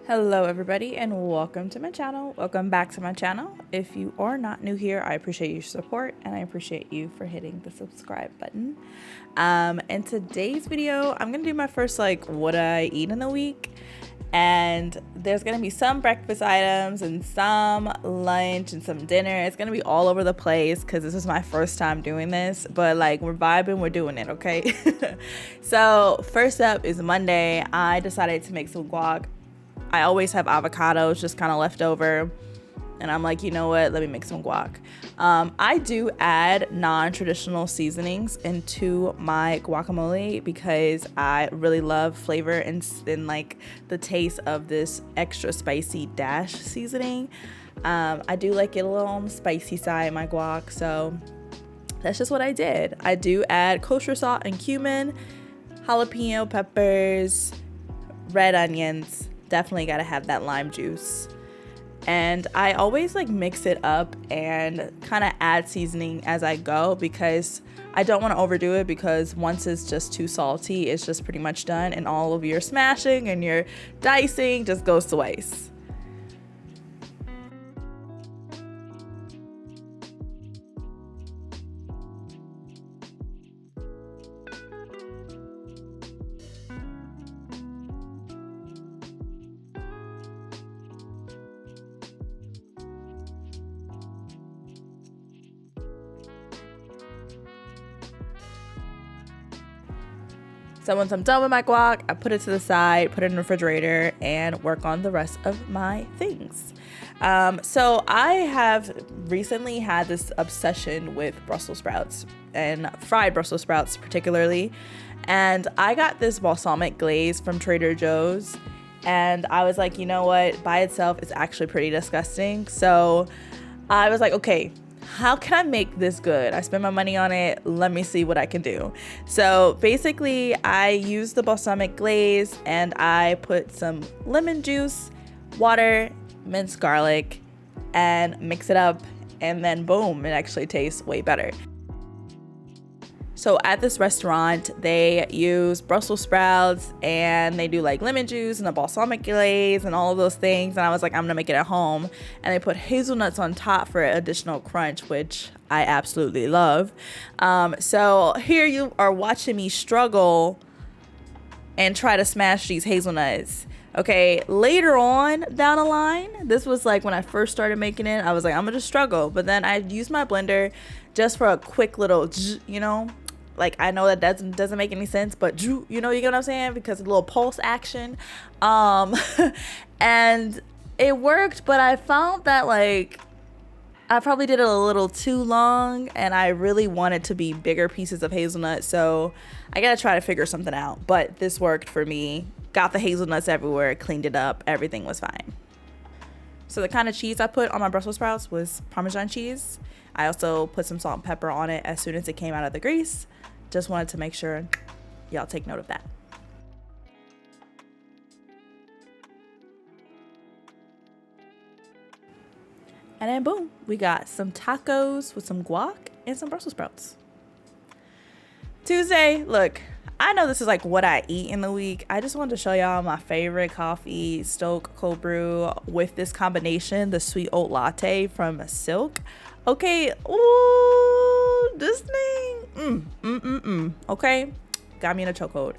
Hello everybody and welcome to my channel. Welcome back to my channel. If you are not new here, I appreciate your support and I appreciate you for hitting the subscribe button. In today's video, I'm gonna do my first what I eat in a week, and there's gonna be some breakfast items and some lunch and some dinner. It's gonna be all over the place because this is my first time doing this, but we're vibing, we're doing it, okay? So first up is Monday. I decided to make some guac. I always have avocados just kind of left over, and I'm like, you know what, let me make some guac. I do add non-traditional seasonings into my guacamole because I really love flavor and the taste of this extra spicy dash seasoning. I do like it a little on the spicy side, my guac, so that's just what I did. I do add kosher salt and cumin, jalapeno peppers, red onions. Definitely gotta have that lime juice. And I always mix it up and kind of add seasoning as I go because I don't want to overdo it, because once it's just too salty, it's just pretty much done and all of your smashing and your dicing just goes to waste. So once I'm done with my guac, I put it to the side, put it in the refrigerator, and work on the rest of my things. So I have recently had this obsession with Brussels sprouts and fried Brussels sprouts particularly. And I got this balsamic glaze from Trader Joe's, and I was like, you know what, by itself it's actually pretty disgusting. So I was like, okay, how can I make this good? I spent my money on it. Let me see what I can do. So basically, I used the balsamic glaze and I put some lemon juice, water, minced garlic, and mix it up. And then boom, it actually tastes way better. So at this restaurant, they use Brussels sprouts and they do lemon juice and a balsamic glaze and all of those things. And I was like, I'm gonna make it at home. And they put hazelnuts on top for additional crunch, which I absolutely love. So here you are watching me struggle and try to smash these hazelnuts. Okay, later on down the line, this was when I first started making it, I was like, I'm gonna struggle. But then I used my blender just for a quick little, I know that doesn't make any sense, but you get what I'm saying, because a little pulse action, and it worked. But I found that I probably did it a little too long, and I really wanted to be bigger pieces of hazelnut, so I gotta try to figure something out. But this worked for me. Got the hazelnuts everywhere, cleaned it up, everything was fine. So the kind of cheese I put on my Brussels sprouts was Parmesan cheese. I also put some salt and pepper on it as soon as it came out of the grease. Just wanted to make sure y'all take note of that. And then boom, we got some tacos with some guac and some Brussels sprouts. Tuesday, look, I know this is what I eat in the week. I just wanted to show y'all my favorite coffee, Stok cold brew, with this combination, the sweet oat latte from Silk. Okay, ooh, this thing, okay, got me in a chokehold.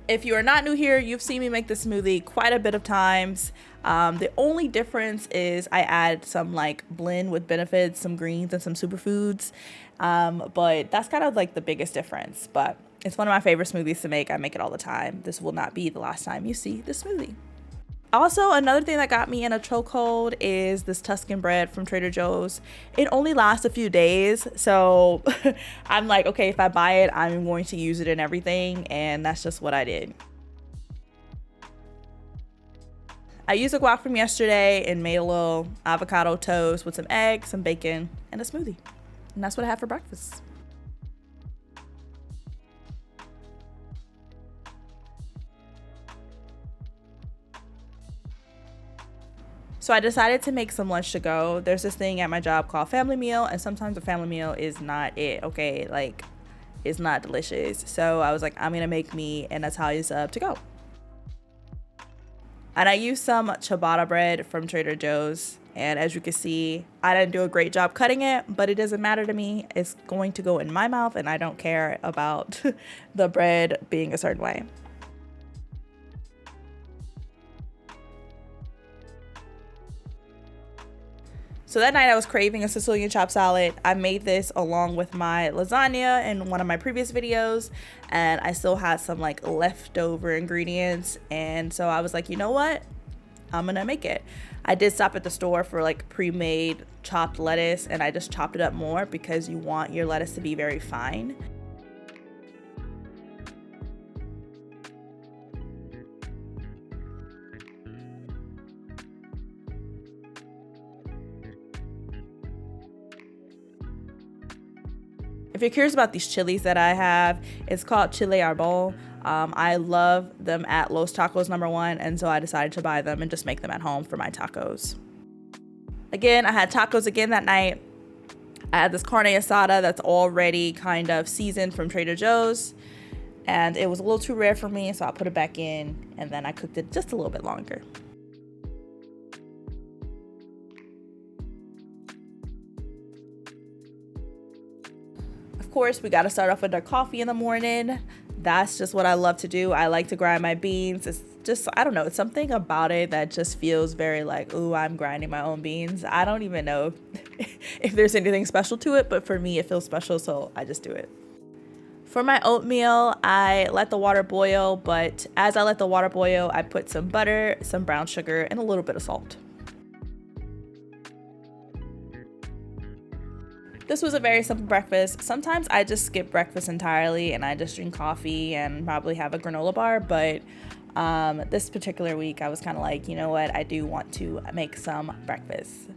If you are not new here, you've seen me make this smoothie quite a bit of times. The only difference is I add some blend with benefits, some greens and some superfoods. But that's kind of the biggest difference. But it's one of my favorite smoothies to make. I make it all the time. This will not be the last time you see this smoothie. Also, another thing that got me in a chokehold is this Tuscan bread from Trader Joe's. It only lasts a few days, so I'm like, okay, if I buy it, I'm going to use it in everything, and that's just what I did. I used a guac from yesterday and made a little avocado toast with some eggs, some bacon, and a smoothie. And that's what I had for breakfast. So I decided to make some lunch to go. There's this thing at my job called family meal, and sometimes a family meal is not it, okay? It's not delicious. So I was like, I'm gonna make me an Italian sub to go. And I used some ciabatta bread from Trader Joe's. And as you can see, I didn't do a great job cutting it, but it doesn't matter to me. It's going to go in my mouth and I don't care about the bread being a certain way. So that night I was craving a Sicilian chopped salad. I made this along with my lasagna in one of my previous videos, and I still had some like leftover ingredients. And so I was like, you know what? I'm gonna make it. I did stop at the store for like pre-made chopped lettuce, and I just chopped it up more because you want your lettuce to be very fine. If you're curious about these chilies that I have, it's called Chile Arbol. I love them at Los Tacos #1, and so I decided to buy them and just make them at home for my tacos. Again, I had tacos again that night. I had this carne asada that's already kind of seasoned from Trader Joe's, and it was a little too rare for me, so I put it back in, and then I cooked it just a little bit longer. Of course, we got to start off with our coffee in the morning. That's just what I love to do. I like to grind my beans. It's just, I don't know, it's something about it that just feels very like, ooh, I'm grinding my own beans. I don't even know if there's anything special to it, but for me, it feels special, so I just do it. For my oatmeal, I let the water boil, but as I let the water boil, I put some butter, some brown sugar, and a little bit of salt. This was a very simple breakfast. Sometimes I just skip breakfast entirely and I just drink coffee and probably have a granola bar, but this particular week I was kind of like, you know what, I do want to make some breakfast.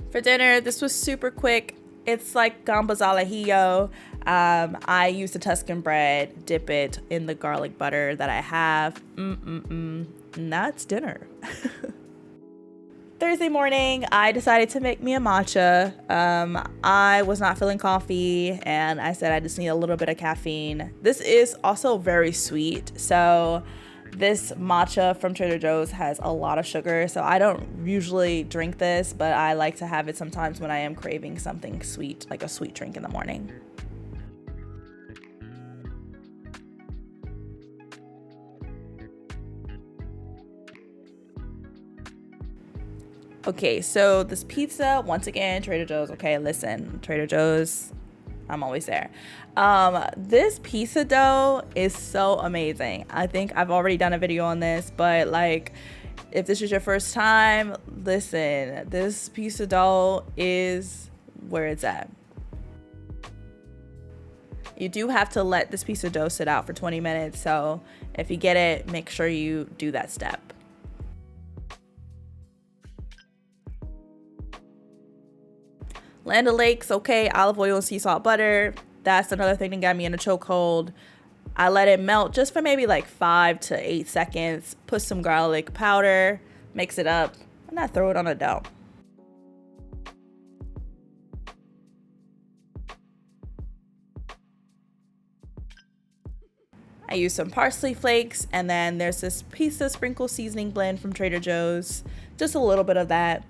For dinner, this was super quick. It's like gambas al ajillo. I use the Tuscan bread, dip it in the garlic butter that I have. And that's dinner. Thursday morning, I decided to make me a matcha. I was not feeling coffee, and I said I just need a little bit of caffeine. This is also very sweet, so this matcha from Trader Joe's has a lot of sugar, so I don't usually drink this, but I like to have it sometimes when I am craving something sweet, like a sweet drink in the morning. Okay, so this pizza, once again, Trader Joe's. Okay, listen, Trader Joe's, I'm always there. This pizza dough is so amazing. I think I've already done a video on this, but like, if this is your first time, listen, this pizza dough is where it's at. You do have to let this piece of dough sit out for 20 minutes, so if you get it, make sure you do that step. Land O'Lakes, okay, olive oil and sea salt butter. That's another thing that got me in a chokehold. I let it melt just for maybe like 5 to 8 seconds. Put some garlic powder, mix it up, and I throw it on a dough. I use some parsley flakes, and then there's this pizza sprinkle seasoning blend from Trader Joe's. Just a little bit of that.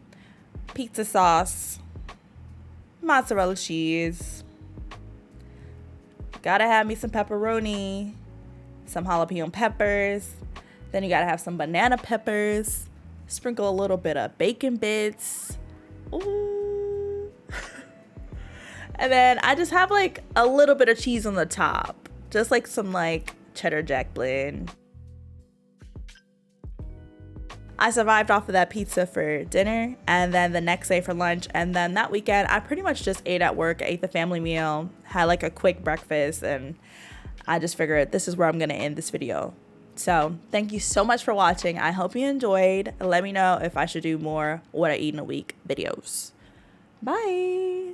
Pizza sauce. Mozzarella cheese. Gotta have me some pepperoni, some jalapeno peppers. Then you gotta have some banana peppers. Sprinkle a little bit of bacon bits. Ooh. And then I just have like a little bit of cheese on the top. Just like some like cheddar jack blend. I survived off of that pizza for dinner, and then the next day for lunch, and then that weekend I pretty much just ate at work, ate the family meal, had like a quick breakfast, and I just figured this is where I'm gonna end this video. So thank you so much for watching. I hope you enjoyed. Let me know if I should do more what I eat in a week videos. Bye.